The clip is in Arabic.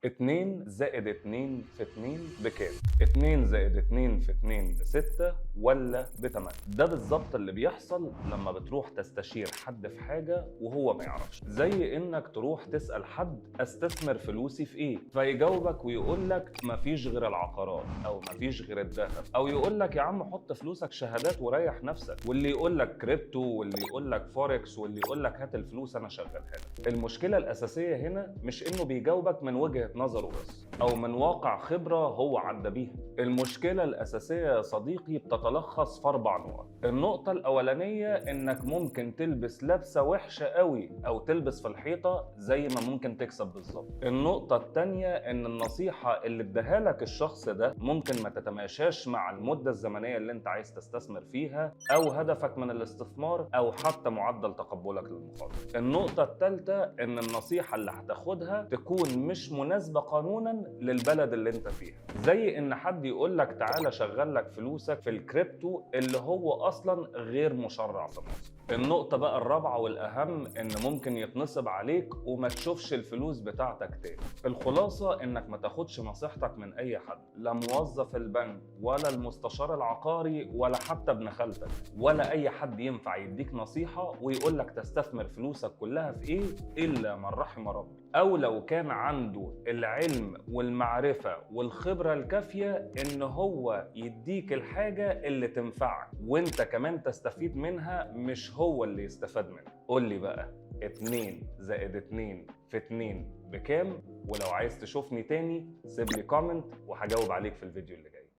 2 زائد 2 في 2 بكام؟ 2 زائد 2 في 2 ب6 ولا ب8؟ ده بالظبط اللي بيحصل لما بتروح تستشير حد في حاجة وهو ما يعرفش. زي انك تروح تسأل حد استثمر فلوسي في ايه؟ فيجاوبك ويقول لك مفيش غير العقارات او مفيش غير الذهب، او يقول لك يا عم حط فلوسك شهادات وريح نفسك، واللي يقول لك كريبتو، واللي يقول لك فوركس، واللي يقول لك هات الفلوس انا شغلها لك. المشكلة الأساسية هنا مش انه بيجاوبك من وجهة نظره بس او من واقع خبرة هو عدى بيها. المشكلة الأساسية يا صديقي بتتلخص في 4 نقط. النقطة الأولانية إنك ممكن تلبس لبسة وحشة قوي أو تلبس في الحيطة زي ما ممكن تكسب بالظبط. النقطة التانية إن النصيحة اللي اداها لك الشخص ده ممكن ما تتماشاش مع المدة الزمنية اللي أنت عايز تستثمر فيها أو هدفك من الاستثمار أو حتى معدل تقبلك للمخاطرة. النقطة الثالثة إن النصيحة اللي هتاخدها تكون مش مناسبة قانونا للبلد اللي أنت فيها. زي إن حد يقول لك تعالى شغل لك فلوسك في الكريبتو اللي هو أصلا غير مشرع في مصر. النقطة بقى الرابعة والأهم إن ممكن يتنصب عليك وما تشوفش الفلوس بتاعتك تاني. الخلاصة إنك ما تاخدش نصيحتك من أي حد، لا موظف البنك ولا المستشار العقاري ولا حتى ابن خالتك ولا أي حد ينفع يديك نصيحة ويقول لك تستثمر فلوسك كلها في إيه إلا من رحم ربي، أو لو كان عنده العلم والمعرفة والخبرة الكافية إن هو يديك الحاجة اللي تنفعك وإنت كمان تستفيد منها، مش هو اللي يستفاد منها. قول لي بقى 2 زائد 2 في 2 بكام؟ ولو عايز تشوفني تاني سيب لي كومنت وهجاوب عليك في الفيديو اللي جاي.